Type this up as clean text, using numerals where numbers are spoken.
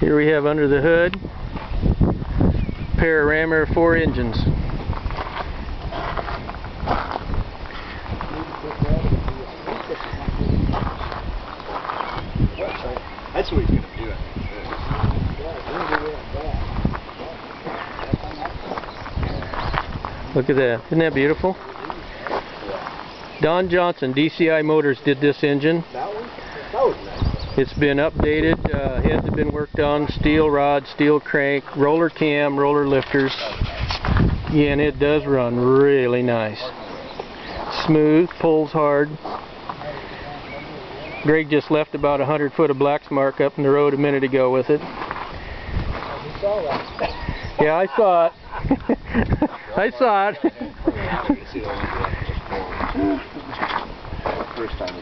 Here we have under the hood a pair of Ram Air 4 engines. That's what he's going to do. Look at that. Isn't that beautiful? Don Johnson, DCI Motors, did this engine. That was nice. It's been updated. Heads have been worked on. Steel rod, steel crank, roller cam, roller lifters. Yeah, and it does run really nice. Smooth, pulls hard. Greg just left about 100 foot of black mark up in the road a minute ago with it. Yeah, I saw it. I saw it. First time